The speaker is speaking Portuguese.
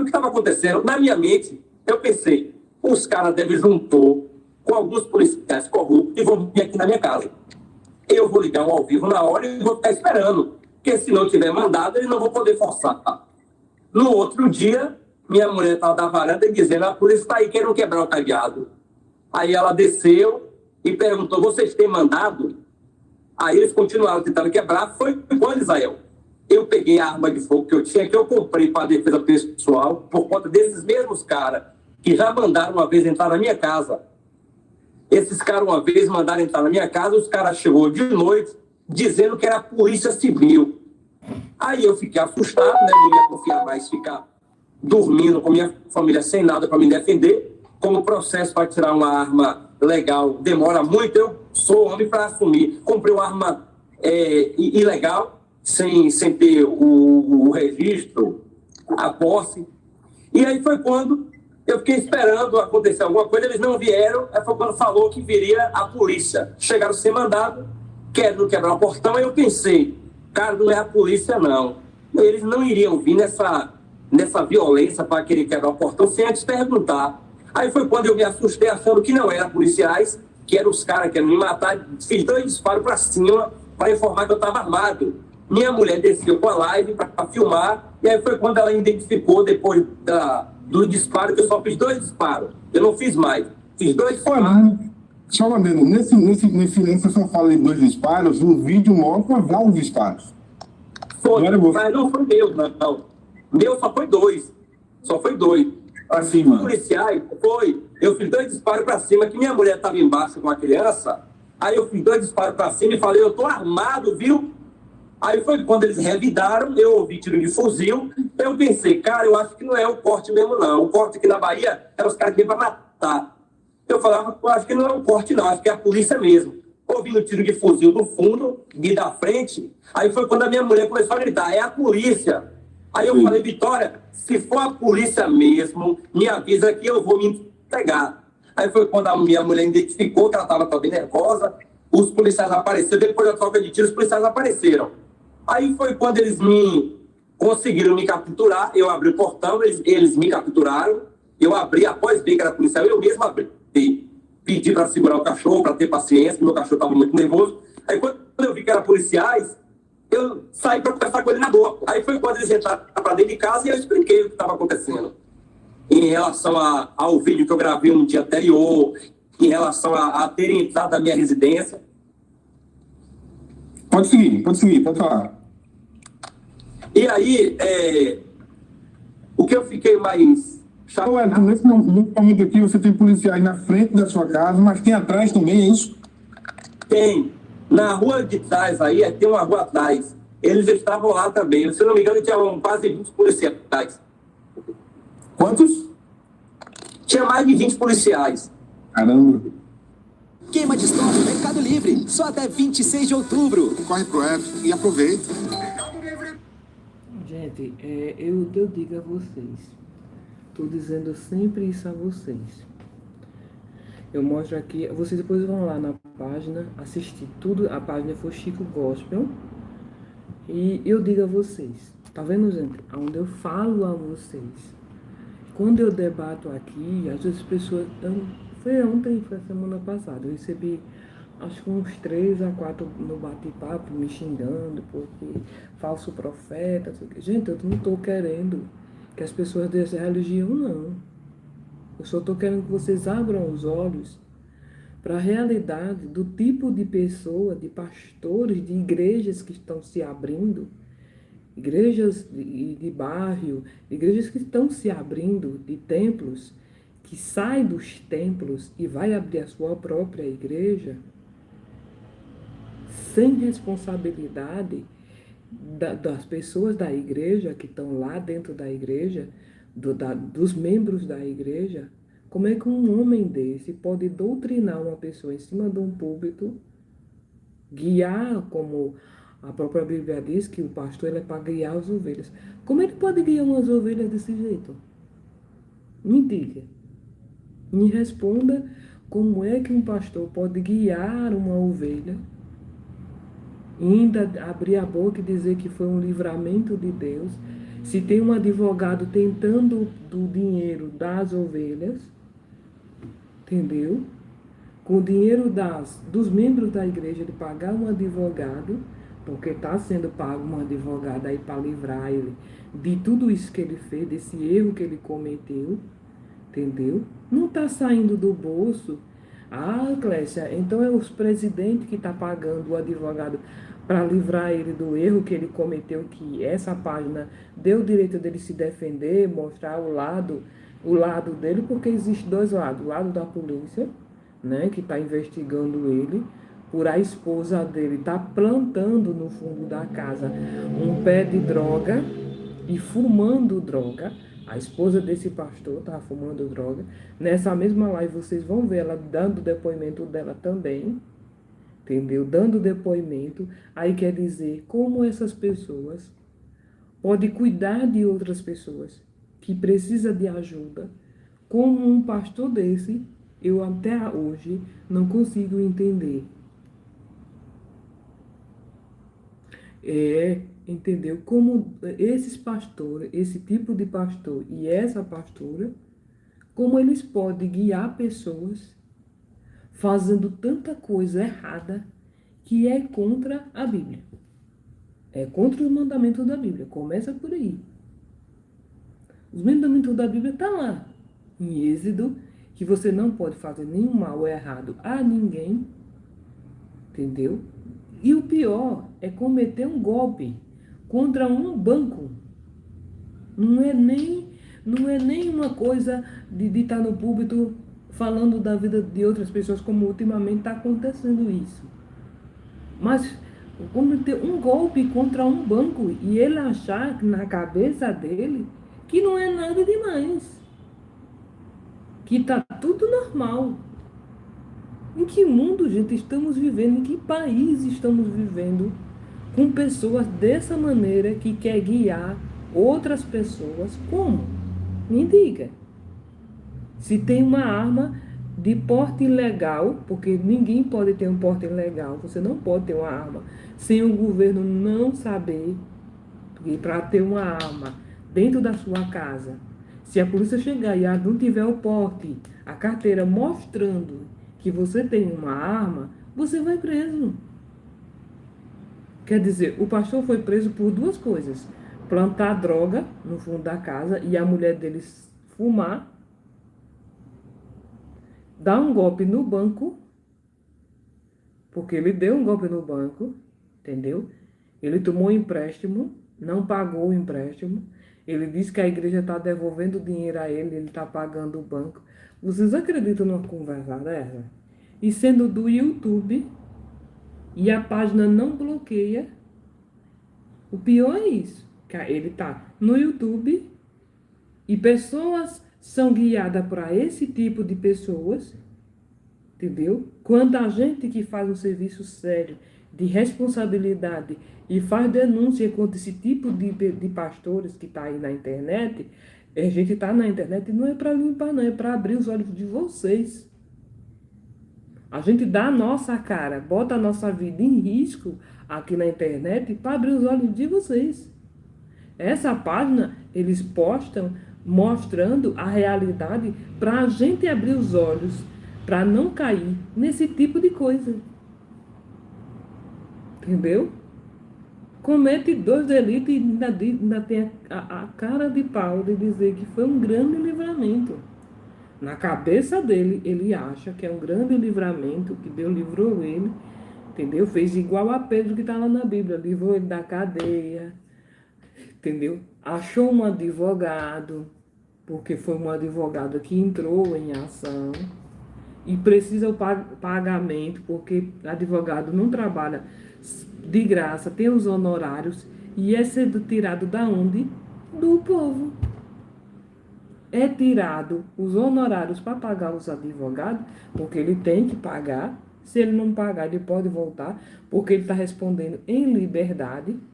que estava acontecendo. Na minha mente, eu pensei, os caras devem juntou com alguns policiais corruptos e vão vir aqui na minha casa. Eu vou ligar um ao vivo na hora e vou ficar esperando, porque se não tiver mandado, eles não vão poder forçar. No outro dia, minha mulher estava da varanda dizendo, a polícia está aí querendo quebrar o cadeado. Aí ela desceu e perguntou, vocês têm mandado? Aí eles continuaram tentando quebrar, foi com Israel. Eu peguei a arma de fogo que eu tinha, que eu comprei para defesa pessoal, por conta desses mesmos caras, que já mandaram uma vez entrar na minha casa. Esses caras uma vez mandaram entrar na minha casa, os caras chegou de noite, dizendo que era a polícia civil. Aí eu fiquei assustado, né? Não ia confiar mais ficar dormindo com minha família sem nada para me defender. Como o processo para tirar uma arma legal demora muito, eu sou homem para assumir. Comprei uma arma ilegal, sem ter o registro, a posse. E aí foi quando eu fiquei esperando acontecer alguma coisa, eles não vieram, aí foi quando falou que viria a polícia. Chegaram sem mandado, querendo quebrar o portão, aí eu pensei, cara, não é a polícia não. Eles não iriam vir nessa violência para querer quebrar o portão sem antes perguntar. Aí foi quando eu me assustei achando que não eram policiais, que eram os caras que iam me matar, fiz 2 disparos para cima para informar que eu estava armado. Minha mulher desceu com a live para filmar, e aí foi quando ela identificou, depois do disparo, que eu só fiz 2 disparos. Eu não fiz mais. Fiz 2 disparos. Olha, só lembrando, nesse você só fala de 2 disparos, o vídeo mostra vários disparos. Foi, mas não foi meu, não. Meu só foi 2. Só foi 2. Assim, mano. Policiais, foi. Eu fiz 2 disparos para cima, que minha mulher estava embaixo com a criança. Aí eu fiz 2 disparos para cima e falei, eu tô armado, viu? Aí foi quando eles revidaram, eu ouvi tiro de fuzil, eu pensei, cara, eu acho que não é o corte mesmo, não. O corte aqui na Bahia era os caras que iam para matar. Eu falava, eu acho que não é um corte, não, acho que é a polícia mesmo. Ouvindo tiro de fuzil do fundo e da frente, aí foi quando a minha mulher começou a gritar, é a polícia. Aí eu falei, Vitória, se for a polícia mesmo, me avisa que eu vou me entregar. Aí foi quando a minha mulher identificou que ela estava também nervosa, os policiais apareceram, depois da troca de tiro, os policiais apareceram. Aí foi quando eles conseguiram me capturar, eu abri o portão, eles me capturaram, eu abri, após ver que era policial, eu mesmo abri. Pedi para segurar o cachorro, para ter paciência, meu cachorro estava muito nervoso. Aí quando eu vi que eram policiais, eu saí para conversar com ele na boa. Aí foi quando eles entraram para dentro de casa e eu expliquei o que estava acontecendo. Em relação ao vídeo que eu gravei um dia anterior, em relação a terem entrado na minha residência. Pode seguir, pode falar. E aí, o que eu fiquei mais chateado... Nesse momento aqui, você tem policiais na frente da sua casa, mas tem atrás também, é isso? Tem. Na rua de trás aí, tem uma rua atrás. Eles estavam lá também. Se eu não me engano, tinha quase 20 policiais. Quantos? Tinha mais de 20 policiais. Caramba. Queima de estoque Mercado Livre, só até 26 de outubro. Corre pro app e aproveita. Gente, eu digo a vocês, estou dizendo sempre isso a vocês. Eu mostro aqui, vocês depois vão lá na página, assistir tudo, a página foi Chico Gospel. E eu digo a vocês, tá vendo, gente? Onde eu falo a vocês. Quando eu debato aqui, às vezes as pessoas... Foi ontem, foi a semana passada, eu recebi acho que uns 3 a 4 no bate-papo me xingando, porque falso profeta, sei o quê. Gente, eu não estou querendo que as pessoas dessa religião, não. Eu só estou querendo que vocês abram os olhos para a realidade do tipo de pessoa, de pastores, de igrejas que estão se abrindo, igrejas de bairro, igrejas que estão se abrindo, de templos, que sai dos templos e vai abrir a sua própria igreja, sem responsabilidade das pessoas da igreja que estão lá dentro da igreja, dos membros da igreja. Como é que um homem desse pode doutrinar uma pessoa em cima de um púlpito, guiar, como a própria Bíblia diz, que o pastor ele é para guiar as ovelhas. Como ele pode guiar umas ovelhas desse jeito? Me diga. Me responda como é que um pastor pode guiar uma ovelha e ainda abrir a boca e dizer que foi um livramento de Deus Se tem um advogado tentando do dinheiro das ovelhas, entendeu? Com o dinheiro dos membros da igreja de pagar um advogado, porque está sendo pago um advogado aí para livrar ele de tudo isso que ele fez, desse erro que ele cometeu, entendeu? Não está saindo do bolso. Ah, Clécia, então é os presidentes que estão pagando o advogado para livrar ele do erro que ele cometeu, que essa página deu o direito dele se defender, mostrar o lado dele, porque existe dois lados. O lado da polícia, né, que está investigando ele, por a esposa dele estar plantando no fundo da casa um pé de droga e fumando droga. A esposa desse pastor estava fumando droga. Nessa mesma live vocês vão ver ela dando depoimento dela também, entendeu? Dando depoimento. Aí quer dizer como essas pessoas podem cuidar de outras pessoas que precisam de ajuda. Como um pastor desse, eu até hoje não consigo entender. Entendeu? Como esses pastores, esse tipo de pastor e essa pastora, como eles podem guiar pessoas fazendo tanta coisa errada que é contra a Bíblia. É contra os mandamentos da Bíblia. Começa por aí. Os mandamentos da Bíblia estão lá, em Êxodo, que você não pode fazer nenhum mal ou errado a ninguém, entendeu? E o pior é cometer um golpe contra um banco. Não é nem uma coisa de estar no púlpito falando da vida de outras pessoas, como ultimamente está acontecendo isso. Mas cometer um golpe contra um banco e ele achar na cabeça dele que não é nada demais, que está tudo normal. Em que mundo, gente, estamos vivendo? Em que país estamos vivendo com pessoas dessa maneira que quer guiar outras pessoas? Como? Me diga. Se tem uma arma de porte ilegal, porque ninguém pode ter um porte ilegal, você não pode ter uma arma sem o governo não saber, porque para ter uma arma dentro da sua casa, se a polícia chegar e não tiver o porte, a carteira mostrando que você tem uma arma, você vai preso. Quer dizer, o pastor foi preso por duas coisas: plantar droga no fundo da casa e a mulher deles fumar, dar um golpe no banco, porque ele deu um golpe no banco, entendeu? Ele tomou um empréstimo, não pagou o empréstimo, ele disse que a igreja está devolvendo o dinheiro a ele está pagando o banco. Vocês acreditam numa conversa dessa? E sendo do YouTube, e a página não bloqueia, o pior é isso, que ele está no YouTube e pessoas são guiadas para esse tipo de pessoas, entendeu? Quando a gente que faz um serviço sério, de responsabilidade, e faz denúncia contra esse tipo de pastores que está aí na internet, a gente está na internet não é para limpar, não, é para abrir os olhos de vocês. A gente dá a nossa cara, bota a nossa vida em risco aqui na internet para abrir os olhos de vocês. Essa página, eles postam mostrando a realidade para a gente abrir os olhos, para não cair nesse tipo de coisa. Entendeu? Comete 2 delitos e ainda tem a cara de pau de dizer que foi um grande livramento. Na cabeça dele, ele acha que é um grande livramento, que Deus livrou ele, entendeu? Fez igual a Pedro que está lá na Bíblia, livrou ele da cadeia, entendeu? Achou um advogado, porque foi um advogado que entrou em ação e precisa o pagamento, porque advogado não trabalha de graça, tem os honorários e é sendo tirado da onde? Do povo. É tirado os honorários para pagar os advogados, porque ele tem que pagar. Se ele não pagar, ele pode voltar, porque ele está respondendo em liberdade.